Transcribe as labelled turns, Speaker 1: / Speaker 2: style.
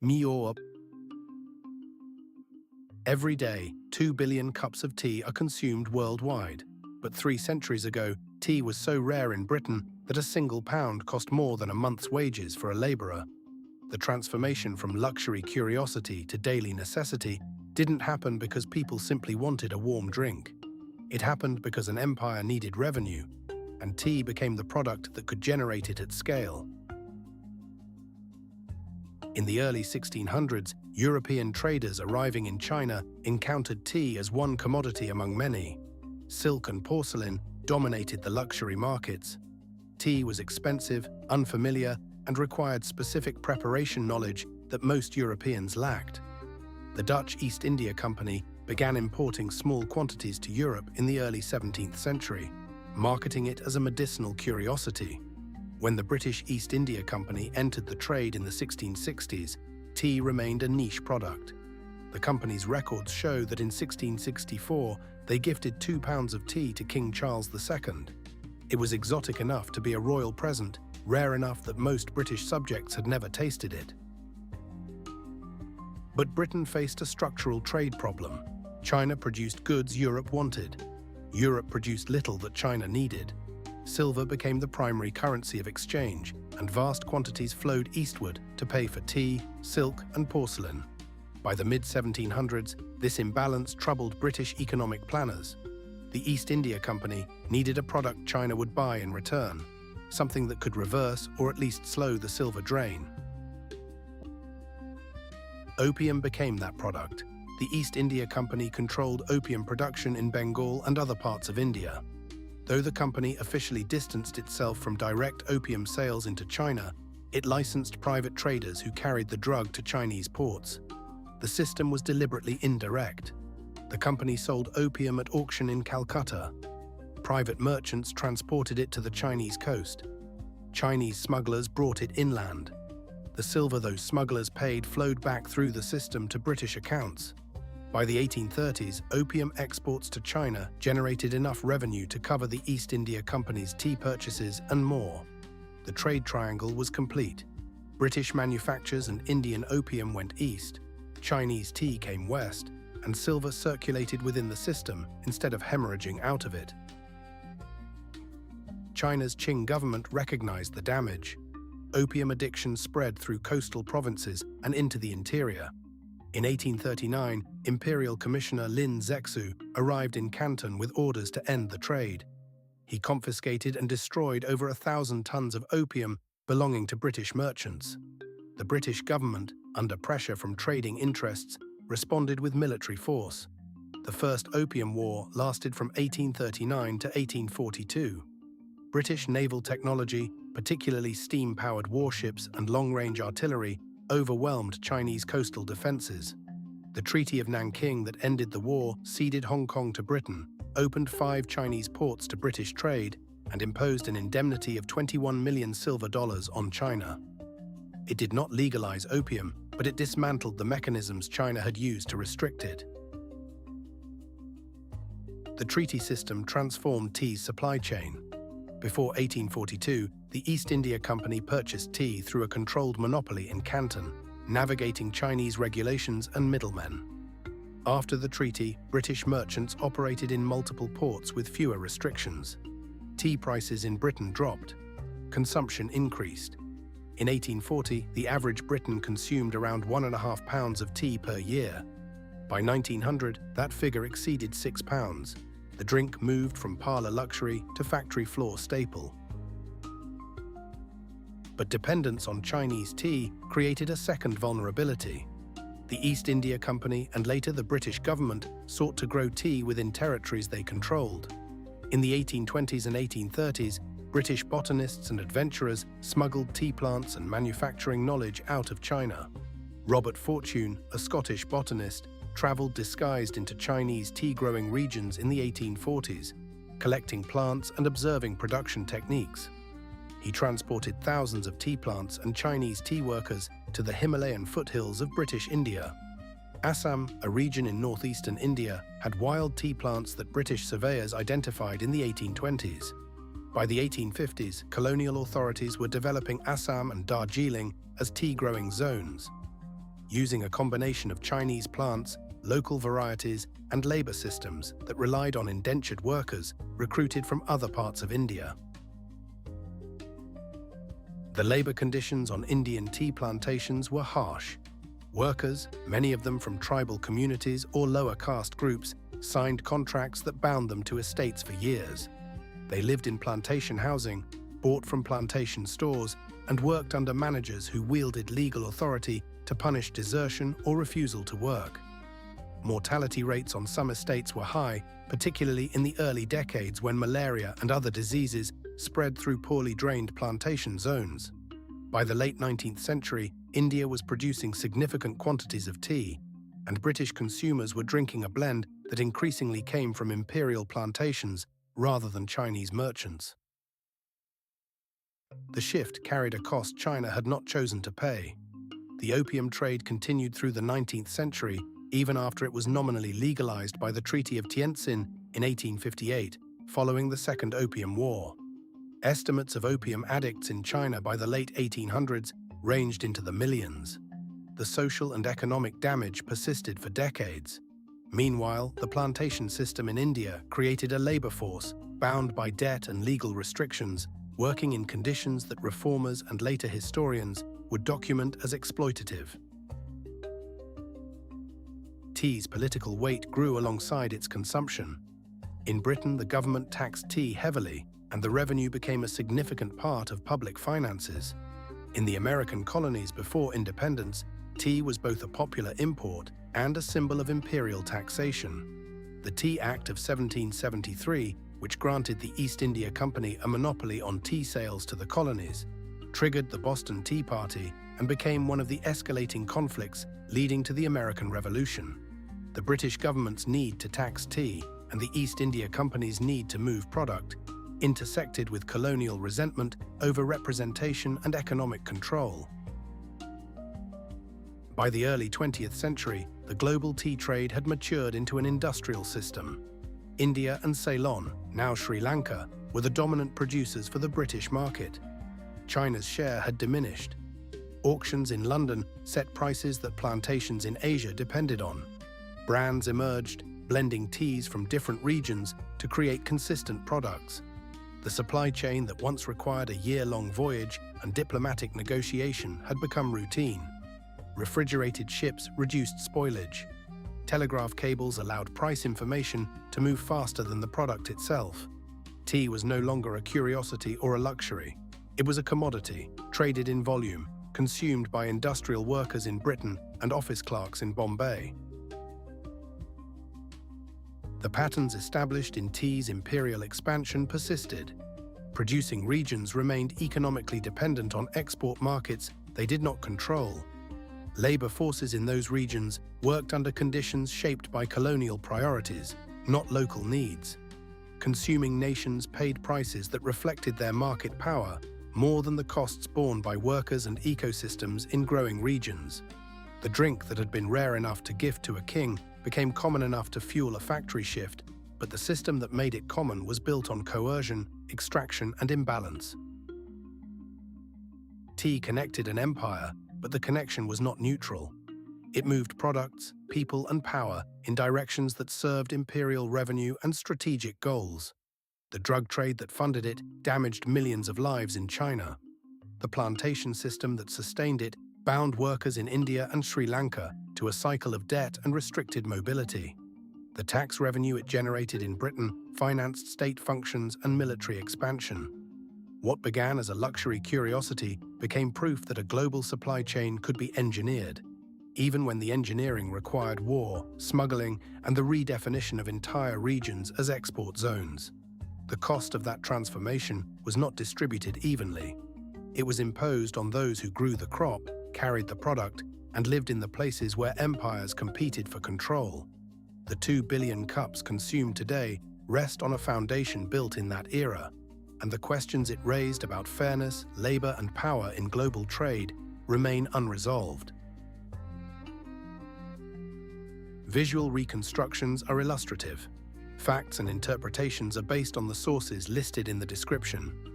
Speaker 1: Mior. Every day, 2 billion cups of tea are consumed worldwide. But 3 centuries ago, tea was so rare in Britain that a single pound cost more than a month's wages for a labourer. The transformation from luxury curiosity to daily necessity didn't happen because people simply wanted a warm drink. It happened because an empire needed revenue, and tea became the product that could generate it at scale. In the early 1600s, European traders arriving in China encountered tea as one commodity among many. Silk and porcelain dominated the luxury markets. Tea was expensive, unfamiliar, and required specific preparation knowledge that most Europeans lacked. The Dutch East India Company began importing small quantities to Europe in the early 17th century, marketing it as a medicinal curiosity. When the British East India Company entered the trade in the 1660s, tea remained a niche product. The company's records show that in 1664, they gifted 2 pounds of tea to King Charles II. It was exotic enough to be a royal present, rare enough that most British subjects had never tasted it. But Britain faced a structural trade problem. China produced goods Europe wanted. Europe produced little that China needed. Silver became the primary currency of exchange, and vast quantities flowed eastward to pay for tea, silk, and porcelain. By the mid-1700s, this imbalance troubled British economic planners. The East India Company needed a product China would buy in return, something that could reverse or at least slow the silver drain. Opium became that product. The East India Company controlled opium production in Bengal and other parts of India. Though the company officially distanced itself from direct opium sales into China, it licensed private traders who carried the drug to Chinese ports. The system was deliberately indirect. The company sold opium at auction in Calcutta. Private merchants transported it to the Chinese coast. Chinese smugglers brought it inland. The silver those smugglers paid flowed back through the system to British accounts. By the 1830s, opium exports to China generated enough revenue to cover the East India Company's tea purchases and more. The trade triangle was complete. British manufactures and Indian opium went east, Chinese tea came west, and silver circulated within the system instead of hemorrhaging out of it. China's Qing government recognized the damage. Opium addiction spread through coastal provinces and into the interior. In 1839, Imperial Commissioner Lin Zexu arrived in Canton with orders to end the trade. He confiscated and destroyed over 1,000 tons of opium belonging to British merchants. The British government, under pressure from trading interests, responded with military force. The First Opium War lasted from 1839 to 1842. British naval technology, particularly steam-powered warships and long-range artillery, overwhelmed Chinese coastal defenses. The Treaty of Nanking that ended the war ceded Hong Kong to Britain, opened 5 Chinese ports to British trade, and imposed an indemnity of 21 million silver dollars on China. It did not legalize opium, but it dismantled the mechanisms China had used to restrict it. The treaty system transformed tea's supply chain. Before 1842, the East India Company purchased tea through a controlled monopoly in Canton, navigating Chinese regulations and middlemen. After the treaty, British merchants operated in multiple ports with fewer restrictions. Tea prices in Britain dropped. Consumption increased. In 1840, the average Briton consumed around 1.5 pounds of tea per year. By 1900, that figure exceeded 6 pounds. The drink moved from parlour luxury to factory floor staple. But dependence on Chinese tea created a second vulnerability. The East India Company and later the British government sought to grow tea within territories they controlled. In the 1820s and 1830s, British botanists and adventurers smuggled tea plants and manufacturing knowledge out of China. Robert Fortune, a Scottish botanist, travelled disguised into Chinese tea-growing regions in the 1840s, collecting plants and observing production techniques. He transported thousands of tea plants and Chinese tea workers to the Himalayan foothills of British India. Assam, a region in northeastern India, had wild tea plants that British surveyors identified in the 1820s. By the 1850s, colonial authorities were developing Assam and Darjeeling as tea-growing zones. using a combination of Chinese plants, local varieties, and labor systems that relied on indentured workers recruited from other parts of India. The labor conditions on Indian tea plantations were harsh. Workers, many of them from tribal communities or lower caste groups, signed contracts that bound them to estates for years. They lived in plantation housing, bought from plantation stores, and worked under managers who wielded legal authority to punish desertion or refusal to work. Mortality rates on some estates were high, particularly in the early decades when malaria and other diseases spread through poorly drained plantation zones. By the late 19th century, India was producing significant quantities of tea, and British consumers were drinking a blend that increasingly came from imperial plantations rather than Chinese merchants. The shift carried a cost China had not chosen to pay. The opium trade continued through the 19th century, even after it was nominally legalized by the Treaty of Tientsin in 1858, following the Second Opium War. Estimates of opium addicts in China by the late 1800s ranged into the millions. The social and economic damage persisted for decades. Meanwhile, the plantation system in India created a labor force bound by debt and legal restrictions, working in conditions that reformers and later historians would document as exploitative. Tea's political weight grew alongside its consumption. In Britain, the government taxed tea heavily, and the revenue became a significant part of public finances. In the American colonies before independence, tea was both a popular import and a symbol of imperial taxation. The Tea Act of 1773, which granted the East India Company a monopoly on tea sales to the colonies, triggered the Boston Tea Party and became one of the escalating conflicts leading to the American Revolution. The British government's need to tax tea and the East India Company's need to move product intersected with colonial resentment over representation and economic control. By the early 20th century, the global tea trade had matured into an industrial system. India and Ceylon, now Sri Lanka, were the dominant producers for the British market. China's share had diminished. Auctions in London set prices that plantations in Asia depended on. Brands emerged, blending teas from different regions to create consistent products. The supply chain that once required a year-long voyage and diplomatic negotiation had become routine. Refrigerated ships reduced spoilage. Telegraph cables allowed price information to move faster than the product itself. Tea was no longer a curiosity or a luxury. It was a commodity, traded in volume, consumed by industrial workers in Britain and office clerks in Bombay. The patterns established in tea's imperial expansion persisted. Producing regions remained economically dependent on export markets they did not control. Labor forces in those regions worked under conditions shaped by colonial priorities, not local needs. Consuming nations paid prices that reflected their market power more than the costs borne by workers and ecosystems in growing regions. The drink that had been rare enough to gift to a king became common enough to fuel a factory shift, but the system that made it common was built on coercion, extraction, and imbalance. Tea connected an empire, but the connection was not neutral. It moved products, people, and power in directions that served imperial revenue and strategic goals. The drug trade that funded it damaged millions of lives in China. The plantation system that sustained it bound workers in India and Sri Lanka to a cycle of debt and restricted mobility. The tax revenue it generated in Britain financed state functions and military expansion. What began as a luxury curiosity became proof that a global supply chain could be engineered, even when the engineering required war, smuggling, and the redefinition of entire regions as export zones. The cost of that transformation was not distributed evenly. It was imposed on those who grew the crop, carried the product, and lived in the places where empires competed for control. The 2 billion cups consumed today rest on a foundation built in that era, and the questions it raised about fairness, labor, and power in global trade remain unresolved. Visual reconstructions are illustrative. Facts and interpretations are based on the sources listed in the description.